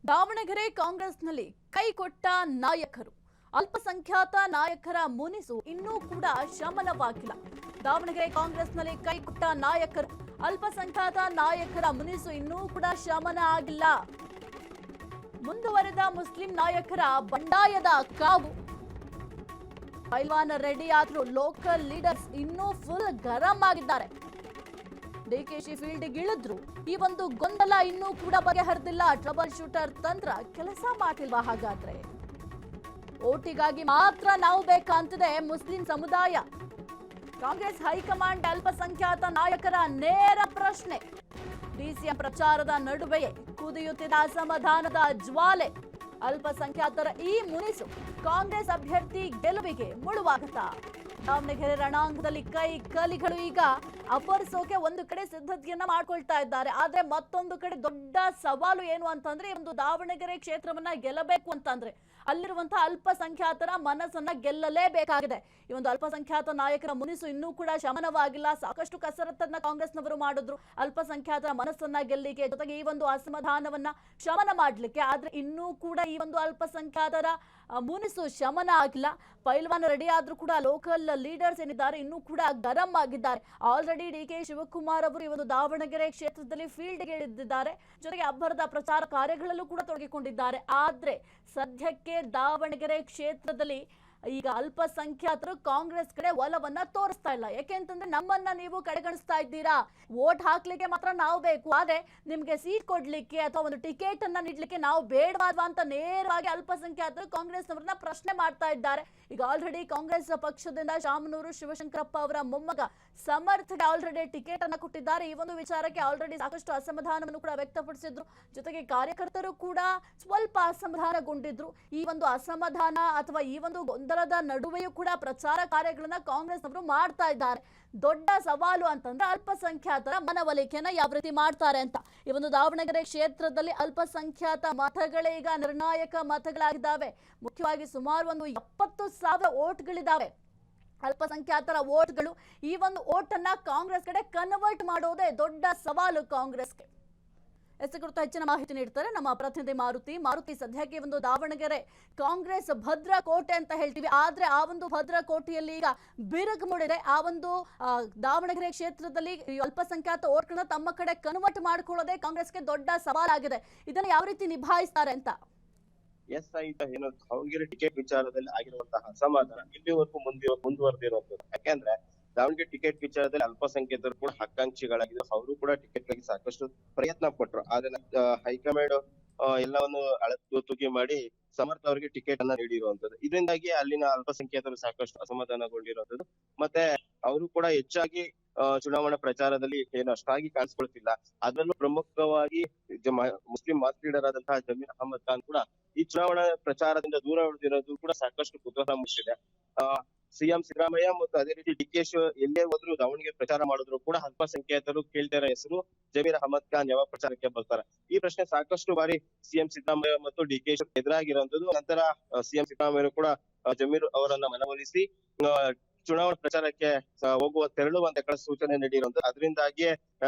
ದಾವಣಗೆರೆ ಕಾಂಗ್ರೆಸ್ನಲ್ಲಿ ಕೈಕೊಟ್ಟ ನಾಯಕರು ಅಲ್ಪಸಂಖ್ಯಾತ ನಾಯಕರ ಮುನಿಸು ಇನ್ನೂ ಕೂಡ ಶಮನವಾಗಿಲ್ಲ. ದಾವಣಗೆರೆ ಕಾಂಗ್ರೆಸ್ನಲ್ಲಿ ಕೈಕೊಟ್ಟ ನಾಯಕರು ಅಲ್ಪಸಂಖ್ಯಾತ ನಾಯಕರ ಮುನಿಸು ಇನ್ನೂ ಕೂಡ ಶಮನ ಆಗಿಲ್ಲ. ಮುಂದುವರೆದ ಮುಸ್ಲಿಂ ನಾಯಕರ ಬಂಡಾಯದ ಕಾವು. ಪೈಲ್ವಾನ್ ರೆಡ್ಡಿ ಆದ್ರೂ ಲೋಕಲ್ ಲೀಡರ್ಸ್ ಇನ್ನೂ ಫುಲ್ ಗರಂ ಆಗಿದ್ದಾರೆ. ಡಿಕೆಶಿ ಫೀಲ್ಡ್ ಇಳಿದ್ರು ಈ ಒಂದು ಗೊಂದಲ ಇನ್ನೂ ಕೂಡ ಬಗೆಹರಿದಿಲ್ಲ. ಟ್ರಬಲ್ ಶೂಟರ್ ತಂತ್ರ ಕೆಲಸ ಮಾಡಿಲ್ವಾ? ಹಾಗಾದ್ರೆ ಓಟಿಗಾಗಿ ಮಾತ್ರ ನಾವು ಬೇಕಂತಿದೆ ಮುಸ್ಲಿಂ ಸಮುದಾಯ. ಕಾಂಗ್ರೆಸ್ ಹೈಕಮಾಂಡ್ ಅಲ್ಪಸಂಖ್ಯಾತ ನಾಯಕರ ನೇರ ಪ್ರಶ್ನೆ. ಡಿಸಿಎಂ ಪ್ರಚಾರದ ನಡುವೆಯೇ ಕುದಿಯುತ್ತಿದ್ದ ಅಸಮಾಧಾನದ ಜ್ವಾಲೆ. ಅಲ್ಪಸಂಖ್ಯಾತರ ಈ ಮುನಿಸು ಕಾಂಗ್ರೆಸ್ ಅಭ್ಯರ್ಥಿ ಗೆಲುವಿಗೆ ಮುಳುವಾಗುತ್ತಾ? ದಾವಣಗೆರೆ ರಣಾಂಗಣದಲ್ಲಿ ಕೈ ಕಲಿಗಳು ಈಗ ಅಪರಿಸೋಕೆ ಒಂದು ಕಡೆ ಸಿದ್ಧತೆಯನ್ನ ಮಾಡ್ಕೊಳ್ತಾ ಇದ್ದಾರೆ. ಆದ್ರೆ ಮತ್ತೊಂದು ಕಡೆ ದೊಡ್ಡ ಸವಾಲು ಏನು ಅಂತಂದ್ರೆ, ಈ ಒಂದು ದಾವಣಗೆರೆ ಕ್ಷೇತ್ರವನ್ನ ಗೆಲ್ಲಬೇಕು ಅಂತಂದ್ರೆ ಅಲ್ಲಿರುವಂತಹ ಅಲ್ಪಸಂಖ್ಯಾತರ ಮನಸ್ಸನ್ನ ಗೆಲ್ಲಲೇಬೇಕಾಗಿದೆ. ಈ ಒಂದು ಅಲ್ಪಸಂಖ್ಯಾತ ನಾಯಕರ ಮುನಿಸು ಇನ್ನೂ ಕೂಡ ಶಮನವಾಗಿಲ್ಲ. ಸಾಕಷ್ಟು ಕಸರತ್ತನ್ನ ಕಾಂಗ್ರೆಸ್ನವರು ಮಾಡಿದ್ರು ಅಲ್ಪಸಂಖ್ಯಾತರ ಮನಸ್ಸನ್ನ ಗೆಲ್ಲಿಗೆ, ಜೊತೆಗೆ ಈ ಒಂದು ಅಸಮಾಧಾನವನ್ನ ಶಮನ ಮಾಡ್ಲಿಕ್ಕೆ. ಆದ್ರೆ ಇನ್ನೂ ಕೂಡ ಈ ಒಂದು ಅಲ್ಪಸಂಖ್ಯಾತರ ಮುನಿಸು ಶಮನ ಆಗಿಲ್ಲ. ಪೈಲ್ವಾನ್ ರೆಡಿ ಆದ್ರೂ ಕೂಡ ಲೋಕಲ್ ಲೀಡರ್ಸ್ ಏನಿದ್ದಾರೆ ಇನ್ನೂ ಕೂಡ ಗರಂ ಆಗಿದ್ದಾರೆ. ಆಲ್ರೆಡಿ ಡಿಕೆ ಶಿವಕುಮಾರ್ ಅವರು ಈ ಒಂದು ದಾವಣಗೆರೆ ಕ್ಷೇತ್ರದಲ್ಲಿ ಫೀಲ್ಡ್ಗೆ ಇಳಿದಿದ್ದಾರೆ. ಜೊತೆಗೆ ಅಬ್ಬರದ ಪ್ರಚಾರ ಕಾರ್ಯಗಳಲ್ಲೂ ಕೂಡ ತೊಡಗಿಕೊಂಡಿದ್ದಾರೆ. ಆದ್ರೆ ಸದ್ಯಕ್ಕೆ ದಾವಣಗೆರೆ ಕ್ಷೇತ್ರದಲ್ಲಿ ಈಗ ಅಲ್ಪಸಂಖ್ಯಾತರು ಕಾಂಗ್ರೆಸ್ ಕಡೆ ಒಲವನ್ನ ತೋರಿಸ್ತಾ ಇಲ್ಲ. ಯಾಕೆಂತಂದ್ರೆ ನಮ್ಮನ್ನ ನೀವು ಕಡೆಗಣಿಸ್ತಾ ಇದ್ದೀರಾ, ವೋಟ್ ಹಾಕ್ಲಿಕ್ಕೆ ಮಾತ್ರ ನಾವು ಬೇಕು, ಆದ್ರೆ ನಿಮ್ಗೆ ಸೀಟ್ ಕೊಡ್ಲಿಕ್ಕೆ ಅಥವಾ ಒಂದು ಟಿಕೆಟ್ ಅನ್ನ ನೀಡ್ಲಿಕ್ಕೆ ನಾವು ಬೇಡವಾದ್ವಾ ಅಂತ ನೇರವಾಗಿ ಅಲ್ಪಸಂಖ್ಯಾತರು ಕಾಂಗ್ರೆಸ್ ಅವರನ್ನ ಪ್ರಶ್ನೆ ಮಾಡ್ತಾ ಇದ್ದಾರೆ. ಈಗ ಆಲ್ರೆಡಿ ಕಾಂಗ್ರೆಸ್ ಪಕ್ಷದಿಂದ ಶಾಮನೂರು ಶಿವಶಂಕರಪ್ಪ ಅವರ ಮೊಮ್ಮಗ ಸಮರ್ಥಗೆ ಆಲ್ರೆಡಿ ಟಿಕೆಟ್ ಅನ್ನ ಕೊಟ್ಟಿದ್ದಾರೆ. ಈ ಒಂದು ವಿಚಾರಕ್ಕೆ ಆಲ್ರೆಡಿ ಸಾಕಷ್ಟು ಅಸಮಾಧಾನವನ್ನು ಕೂಡ ವ್ಯಕ್ತಪಡಿಸಿದ್ರು. ಜೊತೆಗೆ ಕಾರ್ಯಕರ್ತರು ಕೂಡ ಸ್ವಲ್ಪ ಅಸಮಾಧಾನಗೊಂಡಿದ್ರು. ಈ ಒಂದು ಅಸಮಾಧಾನ ಅಥವಾ ಈ ಒಂದು ಗೊಂದಲದ ನಡುವೆಯೂ ಕೂಡ ಪ್ರಚಾರ ಕಾರ್ಯಗಳನ್ನ ಕಾಂಗ್ರೆಸ್ ಅವರು ಮಾಡ್ತಾ ಇದ್ದಾರೆ. ದೊಡ್ಡ ಸವಾಲು ಅಂತಂದ್ರೆ ಅಲ್ಪಸಂಖ್ಯಾತರ ಮನವೊಲಿಕೆಯನ್ನ ಯಾವ ರೀತಿ ಮಾಡ್ತಾರೆ ಅಂತ. ಈ ಒಂದು ದಾವಣಗೆರೆ ಕ್ಷೇತ್ರದಲ್ಲಿ ಅಲ್ಪಸಂಖ್ಯಾತ ಮತಗಳೇ ಈಗ ನಿರ್ಣಾಯಕ ಮತಗಳಾಗಿದ್ದಾವೆ. ಮುಖ್ಯವಾಗಿ ಸುಮಾರು ಒಂದು 70,000 ಓಟ್ಗಳಿದ್ದಾವೆ. ಅಲ್ಪಸಂಖ್ಯಾತರ ಓಟ್ಗಳು, ಈ ಒಂದು ಓಟನ್ನ ಕಾಂಗ್ರೆಸ್ ಕಡೆ ಕನ್ವರ್ಟ್ ಮಾಡೋದೇ ದೊಡ್ಡ ಸವಾಲು ಕಾಂಗ್ರೆಸ್ಗೆ. ಕುರಿತು ಹೆಚ್ಚಿನ ಮಾಹಿತಿ ನೀಡ್ತಾರೆ ನಮ್ಮ ಪ್ರತಿನಿಧಿ ಮಾರುತಿ. ಸದ್ಯಕ್ಕೆ ಒಂದು ದಾವಣಗೆರೆ ಕಾಂಗ್ರೆಸ್ ಭದ್ರ ಕೋಟೆ ಅಂತ ಹೇಳ್ತೀವಿ, ಆದ್ರೆ ಆ ಒಂದು ಭದ್ರ ಕೋಟೆಯಲ್ಲಿ ಈಗ ಬಿರುಕು ಮೂಡಿದೆ. ಆ ಒಂದು ದಾವಣಗೆರೆ ಕ್ಷೇತ್ರದಲ್ಲಿ ಅಲ್ಪಸಂಖ್ಯಾತ ಓಟ್ಗಳನ್ನ ತಮ್ಮ ಕಡೆ ಕನ್ವರ್ಟ್ ಮಾಡ್ಕೊಳ್ಳೋದೇ ಕಾಂಗ್ರೆಸ್ಗೆ ದೊಡ್ಡ ಸವಾಲಾಗಿದೆ. ಇದನ್ನ ಯಾವ ರೀತಿ ನಿಭಾಯಿಸ್ತಾರೆ ಅಂತ? ಏನು ದಾವಣಗೆರೆ ಟಿಕೆಟ್ ವಿಚಾರದಲ್ಲಿ ಆಗಿರುವಂತಹ ಅಸಮಾಧಾನ ಇಲ್ಲಿವರೆಗೂ ಮುಂದುವರೆದಿರುವಂತದ್ದು. ಯಾಕೆಂದ್ರೆ ದಾವಣಗೆರೆ ಟಿಕೆಟ್ ವಿಚಾರದಲ್ಲಿ ಅಲ್ಪಸಂಖ್ಯಾತರು ಕೂಡ ಆಕಾಂಕ್ಷಿಗಳಾಗಿದ್ರು. ಅವರು ಕೂಡ ಟಿಕೆಟ್ ಗಾಗಿ ಸಾಕಷ್ಟು ಪ್ರಯತ್ನ ಪಟ್ರು. ಆದ್ರೆ ಹೈಕಮಾಂಡ್ ಎಲ್ಲವನ್ನು ತುಗಿ ಮಾಡಿ ಸಮರ್ಥ ಅವರಿಗೆ ಟಿಕೆಟ್ ಅನ್ನ ನೀಡಿರುವಂತದ್ದು. ಇದರಿಂದಾಗಿ ಅಲ್ಲಿನ ಅಲ್ಪಸಂಖ್ಯಾತರು ಸಾಕಷ್ಟು ಅಸಮಾಧಾನಗೊಂಡಿರುವಂತದ್ದು. ಮತ್ತೆ ಅವರು ಕೂಡ ಹೆಚ್ಚಾಗಿ ಚುನಾವಣಾ ಪ್ರಚಾರದಲ್ಲಿ ಏನು ಅಷ್ಟಾಗಿ ಕಾಣಿಸ್ಕೊಳ್ತಿಲ್ಲ. ಅದರಲ್ಲೂ ಪ್ರಮುಖವಾಗಿ ಮುಸ್ಲಿಂ ಮಾಸ್ ಲೀಡರ್ ಆದಂತಹ ಜಮೀರ್ ಅಹಮದ್ ಖಾನ್ ಕೂಡ ಈ ಚುನಾವಣಾ ಪ್ರಚಾರದಿಂದ ದೂರ ಉಳಿದಿರೋದು ಕೂಡ ಸಾಕಷ್ಟು ಕುತೂಹಲ ಮೂಡಿಸಿದೆ. ಸಿಎಂ ಸಿದ್ದರಾಮಯ್ಯ ಮತ್ತು ಅದೇ ರೀತಿ ಡಿಕೆಶಿ ಎಲ್ಲೇ ಹೋದ್ರು ದಾವಣಗೆರೆ ಪ್ರಚಾರ ಮಾಡಿದ್ರು ಕೂಡ ಅಲ್ಪಸಂಖ್ಯಾತರು ಕೇಳ್ತಾರ ಹೆಸರು ಜಮೀರ್ ಅಹಮದ್ ಖಾನ್ ಯಾವ ಪ್ರಚಾರಕ್ಕೆ ಬರ್ತಾರೆ. ಈ ಪ್ರಶ್ನೆ ಸಾಕಷ್ಟು ಬಾರಿ ಸಿಎಂ ಸಿದ್ದರಾಮಯ್ಯ ಮತ್ತು ಡಿಕೆಶಿ ಎದುರಾಗಿರುವಂತದ್ದು. ನಂತರ ಸಿಎಂ ಸಿದ್ದರಾಮಯ್ಯ ಕೂಡ ಜಮೀರ್ ಅವರನ್ನ ಮನವೊಲಿಸಿ ಚುನಾವಣಾ ಪ್ರಚಾರಕ್ಕೆ ತೆರಳುವಂತ ಸೂಚನೆ ನೀಡಿರುವಂತದ್ದು. ಅದರಿಂದಾಗಿಯೇ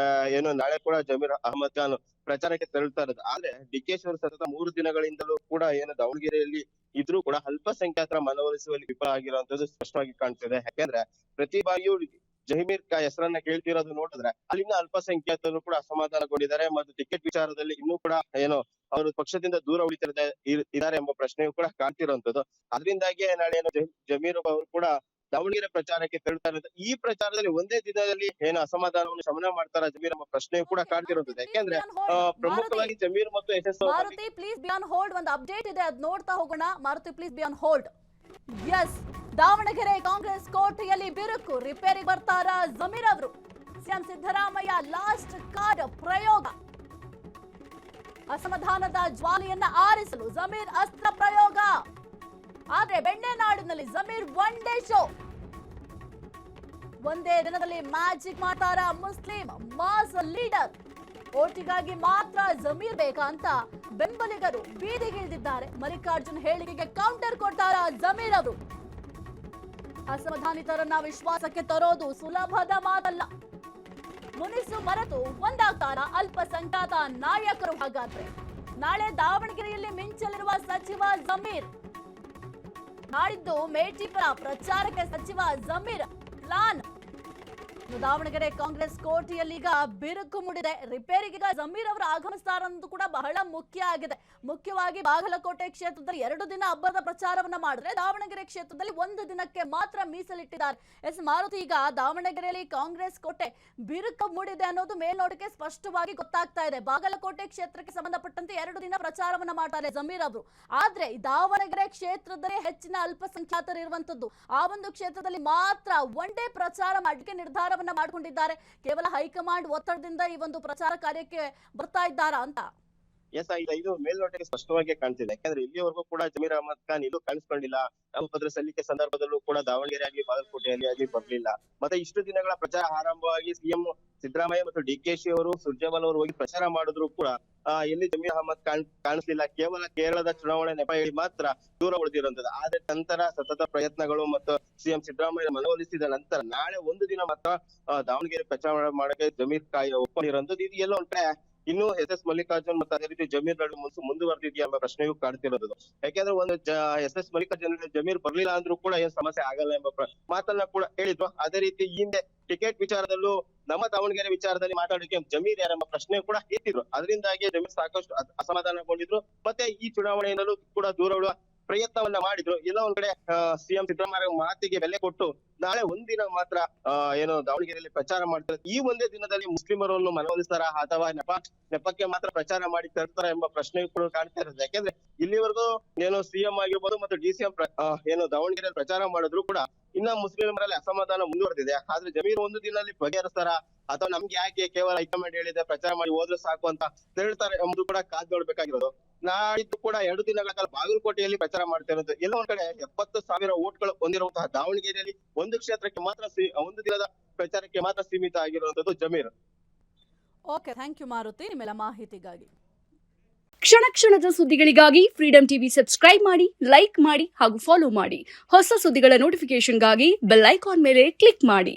ಏನು ನಾಳೆ ಕೂಡ ಜಮೀರ್ ಅಹಮದ್ ಖಾನ್ ಪ್ರಚಾರಕ್ಕೆ ತೆರಳುತ್ತಾ ಇರೋದು. ಆದ್ರೆ ಡಿಕೆಶಿ ಅವರು ಸತತ 3 ದಿನಗಳಿಂದಲೂ ಕೂಡ ಏನು ದಾವಣಗೆರೆಯಲ್ಲಿ ಇದ್ರೂ ಕೂಡ ಅಲ್ಪಸಂಖ್ಯಾತರ ಮನವೊಲಿಸುವಲ್ಲಿ ವಿಫಲ ಆಗಿರುವಂತದ್ದು ಸ್ಪಷ್ಟವಾಗಿ ಕಾಣ್ತಿದೆ. ಯಾಕೆಂದ್ರೆ ಪ್ರತಿ ಬಾರಿಯೂ ಜಮೀರ್ ಹೆಸರನ್ನ ಕೇಳ್ತಿರೋದು ನೋಡಿದ್ರೆ ಅಲ್ಲಿನ ಅಲ್ಪಸಂಖ್ಯಾತರು ಕೂಡ ಅಸಮಾಧಾನಗೊಂಡಿದ್ದಾರೆ ಮತ್ತು ಟಿಕೆಟ್ ವಿಚಾರದಲ್ಲಿ ಇನ್ನೂ ಕೂಡ ಏನು ಅವರು ಪಕ್ಷದಿಂದ ದೂರ ಉಳಿತಿದ್ದಾರೆ ಎಂಬ ಪ್ರಶ್ನೆಯೂ ಕೂಡ ಕಾಣ್ತಿರುವಂತದ್ದು. ಅದರಿಂದಾಗಿಯೇ ನಾಳೆ ಏನು ಜಮೀರ್ ಅವರು ಕೂಡ ದಾವಣಗೆರೆ ಪ್ರಚಾರಕ್ಕೆ ತೆರಳುತ್ತಾ ಇರೋದು. ಈ ಪ್ರಚಾರದಲ್ಲಿ ಒಂದೇ ದಿನದಲ್ಲಿ ಏನು ಅಸಮಾಧಾನವನ್ನು ಶಮನ ಮಾಡ್ತಾರ ಜಮೀರ್ ಎಂಬ ಪ್ರಶ್ನೆ ಕೂಡ ಕಾಡ್ತಿರುತ್ತದೆ. ಯಾಕೆಂದ್ರೆ ಪ್ರಮುಖವಾಗಿ ಜಮೀರ್ ಮತ್ತು Maruti please be on hold. ಒಂದು ಅಪ್ಡೇಟ್ ಇದೆ, ಅದ್ ನೋಡ್ತಾ ಹೋಗೋಣ. Maruti please be on hold. Yes, Davanagere Congress ಕೋಟೆಯಲ್ಲಿ ಬಿರುಕು. ರಿಪೇರಿ ಬರ್ತಾರ ಜಮೀರ್ ಅವರು. ಸಿಎಂ ಸಿದ್ದರಾಮಯ್ಯ ಲಾಸ್ಟ್ ಕಾರ್ಡ್ ಪ್ರಯೋಗ. ಅಸಮಾಧಾನದ ಜ್ವಾಲೆಯನ್ನ ಆರಿಸಲು ಜಮೀರ್ ಅಸ್ತ್ರ ಪ್ರಯೋಗ. ಆದ್ರೆ ಬೆಣ್ಣೆನಾಡಿನಲ್ಲಿ ಜಮೀರ್ ಒನ್ ಡೇ ಶೋ. ಒಂದೇ ದಿನದಲ್ಲಿ ಮ್ಯಾಜಿಕ್ ಮಾಡ್ತಾರ ಮುಸ್ಲಿಂ ಮಾಸ್ ಲೀಡರ್. ಓಟಿಗಾಗಿ ಮಾತ್ರ ಜಮೀರ್ ಬೇಕಾ ಅಂತ ಬೆಂಬಲಿಗರು ಬೀದಿಗಿಳಿದಿದ್ದಾರೆ. ಮಲ್ಲಿಕಾರ್ಜುನ್ ಹೇಳಿಕೆಗೆ ಕೌಂಟರ್ ಕೊಡ್ತಾರ ಜಮೀರ್ ಅವರು. ಅಸಮಾಧಾನಿತರನ್ನ ವಿಶ್ವಾಸಕ್ಕೆ ತರೋದು ಸುಲಭದ ಮಾತಲ್ಲ. ಮುನಿಸು ಮರೆತು ಒಂದಾಗ್ತಾರ ಅಲ್ಪಸಂಖ್ಯಾತ ನಾಯಕರು? ಹಾಗಾದ್ರೆ ನಾಳೆ ದಾವಣಗೆರೆಯಲ್ಲಿ ಮಿಂಚಲಿರುವ ಸಚಿವ ಜಮೀರ್. ನಾಡಿದ್ದು ಮೇಟಿಪುರ ಪ್ರಚಾರಕ್ಕೆ ಸಚಿವ ಜಮೀರ್ ಪ್ಲಾನ್. ದಾವಣಗೆರೆ ಕಾಂಗ್ರೆಸ್ ಕೋಟೆಯಲ್ಲಿ ಈಗ ಬಿರುಕು ಮೂಡಿದೆ. ರಿಪೇರಿಗೆ ಜಮೀರ್ ಅವರು ಆಗಮಿಸ್ತಾರೆ ಅನ್ನೋದು ಕೂಡ ಬಹಳ ಮುಖ್ಯ ಆಗಿದೆ. ಮುಖ್ಯವಾಗಿ ಬಾಗಲಕೋಟೆ ಕ್ಷೇತ್ರದಲ್ಲಿ 2 ದಿನ ಹಬ್ಬದ ಪ್ರಚಾರವನ್ನ ಮಾಡಿದ್ರೆ ದಾವಣಗೆರೆ ಕ್ಷೇತ್ರದಲ್ಲಿ 1 ದಿನಕ್ಕೆ ಮಾತ್ರ ಮೀಸಲಿಟ್ಟಿದ್ದಾರೆ. ಎಸ್ ಮಾರುತಿ, ಈಗ ದಾವಣಗೆರೆಯಲ್ಲಿ ಕಾಂಗ್ರೆಸ್ ಕೋಟೆ ಬಿರುಕು ಮೂಡಿದೆ ಅನ್ನೋದು ಮೇಲ್ನೋಟಕ್ಕೆ ಸ್ಪಷ್ಟವಾಗಿ ಗೊತ್ತಾಗ್ತಾ ಇದೆ. ಬಾಗಲಕೋಟೆ ಕ್ಷೇತ್ರಕ್ಕೆ ಸಂಬಂಧಪಟ್ಟಂತೆ 2 ದಿನ ಪ್ರಚಾರವನ್ನ ಮಾಡ್ತಾರೆ ಜಮೀರ್ ಅವರು. ಆದ್ರೆ ದಾವಣಗೆರೆ ಕ್ಷೇತ್ರದಲ್ಲೇ ಹೆಚ್ಚಿನ ಅಲ್ಪಸಂಖ್ಯಾತರು ಇರುವಂತದ್ದು. ಆ ಒಂದು ಕ್ಷೇತ್ರದಲ್ಲಿ ಮಾತ್ರ ಒನ್ ಡೇ ಪ್ರಚಾರ ಮಾಡಲಿಕ್ಕೆ ನಿರ್ಧಾರ ಮಾಡಿಕೊಂಡಿದ್ದಾರೆ. ಕೇವಲ ಹೈಕಮಾಂಡ್ ಒತ್ತಡದಿಂದ ಈ ಒಂದು ಪ್ರಚಾರ ಕಾರ್ಯಕ್ಕೆ ಬರ್ತಾ ಇದ್ದಾರಾ ಅಂತ. ಎಸ್, ಇದು ಮೇಲ್ನೋಟಕ್ಕೆ ಸ್ಪಷ್ಟವಾಗಿ ಕಾಣ್ತಿದೆ. ಯಾಕಂದ್ರೆ ಇಲ್ಲಿವರೆಗೂ ಕೂಡ ಜಮೀರ್ ಅಹಮದ್ ಖಾನ್ ಎಲ್ಲೂ ಕಾಣಿಸ್ಕೊಂಡಿಲ್ಲ. ನಾಮಪತ್ರ ಸಲ್ಲಿಕೆ ಸಂದರ್ಭದಲ್ಲೂ ಕೂಡ ದಾವಣಗೆರೆ ಆಗಲಿ ಬಾಗಲಕೋಟೆಯಲ್ಲಿ ಆಗಲಿ ಬರ್ಲಿಲ್ಲ. ಮತ್ತೆ ಇಷ್ಟು ದಿನಗಳ ಪ್ರಚಾರ ಆರಂಭವಾಗಿ ಸಿಎಂ ಸಿದ್ದರಾಮಯ್ಯ ಮತ್ತು ಡಿಕೆಶಿ ಅವರು, ಸುರ್ಜೇವಾಲಾ ಅವರು ಹೋಗಿ ಪ್ರಚಾರ ಮಾಡಿದ್ರು ಕೂಡ ಎಲ್ಲಿ ಜಮೀರ್ ಅಹಮದ್ ಕಾಣಿಸ್ಲಿಲ್ಲ. ಕೇವಲ ಕೇರಳದ ಚುನಾವಣೆ ನೆಪ ಹೇಳಿ ಮಾತ್ರ ದೂರ ಉಳಿದಿರುವಂತದ್ದು. ಆದ್ರೆ ನಂತರ ಸತತ ಪ್ರಯತ್ನಗಳು ಮತ್ತು ಸಿಎಂ ಸಿದ್ದರಾಮಯ್ಯ ಮನವೊಲಿಸಿದ ನಂತರ ನಾಳೆ 1 ದಿನ ಮಾತ್ರ ದಾವಣಗೆರೆ ಪ್ರಚಾರ ಮಾಡಕ್ಕೆ ಜಮೀರ್ ಒಪ್ಕೊಂಡಿರುವಂತದ್ದು. ಇದು ಎಲ್ಲೋ ಒಂದ್ ಕಡೆ ಇನ್ನು ಎಸ್ ಮಲ್ಲಿಕಾರ್ಜುನ್ ಮತ್ತು ಅದೇ ರೀತಿ ಜಮೀರ್ ನಡುವೆ ಮುಂದುವರೆದಿದೆಯಾ ಎಂಬ ಪ್ರಶ್ನೆಯೂ ಕಾಡ್ತಿರೋದು. ಯಾಕೆಂದ್ರೆ ಒಂದು ಎಸ್ ಮಲ್ಲಿಕಾರ್ಜುನ್ ಜಮೀರ್ ಬರ್ಲಿಲ್ಲ ಅಂದ್ರೂ ಕೂಡ ಏನ್ ಸಮಸ್ಯೆ ಆಗಲ್ಲ ಎಂಬ ಮಾತನ್ನ ಕೂಡ ಹೇಳಿದ್ರು. ಅದೇ ರೀತಿ ಈ ಹಿಂದೆ ಟಿಕೆಟ್ ವಿಚಾರದಲ್ಲೂ ನಮ್ಮ ದಾವಣಗೆರೆ ವಿಚಾರದಲ್ಲಿ ಮಾತಾಡೋಕೆ ಜಮೀರ್ ಯಾರೆಂಬ ಪ್ರಶ್ನೆ ಕೂಡ ಎತ್ತಿದ್ರು. ಅದರಿಂದಾಗಿ ಜಮೀರ್ ಸಾಕಷ್ಟು ಅಸಮಾಧಾನಗೊಂಡಿದ್ರು. ಮತ್ತೆ ಈ ಚುನಾವಣೆಯಲ್ಲೂ ಕೂಡ ದೂರ ಉಳಿಯುವ ಪ್ರಯತ್ನವನ್ನ ಮಾಡಿದ್ರು. ಎಲ್ಲ ಒಂದ್ ಕಡೆ ಸಿಎಂ ಸಿದ್ದರಾಮಯ್ಯ ಮಾತಿಗೆ ಬೆಲೆ ಕೊಟ್ಟು ನಾಳೆ 1 ದಿನ ಮಾತ್ರ ಏನು ದಾವಣಗೆರೆಯಲ್ಲಿ ಪ್ರಚಾರ ಮಾಡ್ತಾರೆ. ಈ ಒಂದೇ ದಿನದಲ್ಲಿ ಮುಸ್ಲಿಮರನ್ನು ಮನವೊಲಿಸ್ತಾರ ಅಥವಾ ನೆಪಕ್ಕೆ ಮಾತ್ರ ಪ್ರಚಾರ ಮಾಡಿ ತರ್ತಾರ ಎಂಬ ಪ್ರಶ್ನೆಯೂ ಕೂಡ ಕಾಣ್ತಾ ಇರೋದು. ಯಾಕೆಂದ್ರೆ ಇಲ್ಲಿವರೆಗೂ ಏನು ಸಿಎಂ ಆಗಿರ್ಬೋದು ಮತ್ತು ಡಿಸಿಎಂ ಏನು ದಾವಣಗೆರೆಯಲ್ಲಿ ಪ್ರಚಾರ ಮಾಡಿದ್ರು ಕೂಡ ಇನ್ನ ಮುಸ್ಲಿಮರಲ್ಲಿ ಅಸಮಾಧಾನ ಮುಂದುವರೆದಿದೆ. ಆದ್ರೆ ಜಮೀರ್ 1 ದಿನದಲ್ಲಿ ಬಗೆಹರಿಸ್ತಾರ ಅಥವಾ ನಮ್ಗೆ ಯಾಕೆ ಕೇವಲ ಹೈಕಮಾಂಡ್ ಹೇಳಿದೆ ಪ್ರಚಾರ ಮಾಡಿ ಹೋದ್ರೆ ಸಾಕು ಅಂತ ಹೇಳ್ತಾರೆ ಎಂಬುದು ಕೂಡ ಕಾದ್ ನೋಡ್ಬೇಕಾಗಿರೋದು. ನಾಡಿದ್ದು ಕೂಡ 2 ದಿನಗಳ ಕಾಲ ಬಾಗಲಕೋಟೆಯಲ್ಲಿ ಪ್ರಚಾರ ಮಾಡ್ತಾ ಇರೋದು. ಎಲ್ಲ ಒಂದ್ ಕಡೆ 70,000 ಓಟ್ಗಳು ಹೊಂದಿರುವಂತಹ ದಾವಣಗೆರೆಯಲ್ಲಿ ಒಂದು ಕ್ಷೇತ್ರಕ್ಕೆ ಮಾತ್ರ 1 ದಿನದ ಪ್ರಚಾರಕ್ಕೆ ಮಾತ್ರ ಸೀಮಿತ ಆಗಿರುವಂತದ್ದು Zameer. Okay, thank you Maruti ನಿಮ್ಮೆಲ್ಲ ಮಾಹಿತಿಗಾಗಿ. ಕ್ಷಣ ಕ್ಷಣದ ಸುದ್ದಿಗಳಿಗಾಗಿ ಫ್ರೀಡಂ ಟಿವಿ ಸಬ್ಸ್ಕ್ರೈಬ್ ಮಾಡಿ, ಲೈಕ್ ಮಾಡಿ ಹಾಗೂ ಫಾಲೋ ಮಾಡಿ. ಹೊಸ ಸುದ್ದಿಗಳ ನೋಟಿಫಿಕೇಶನ್ಗಾಗಿ ಬೆಲ್ ಐಕಾನ್ ಮೇಲೆ ಕ್ಲಿಕ್ ಮಾಡಿ.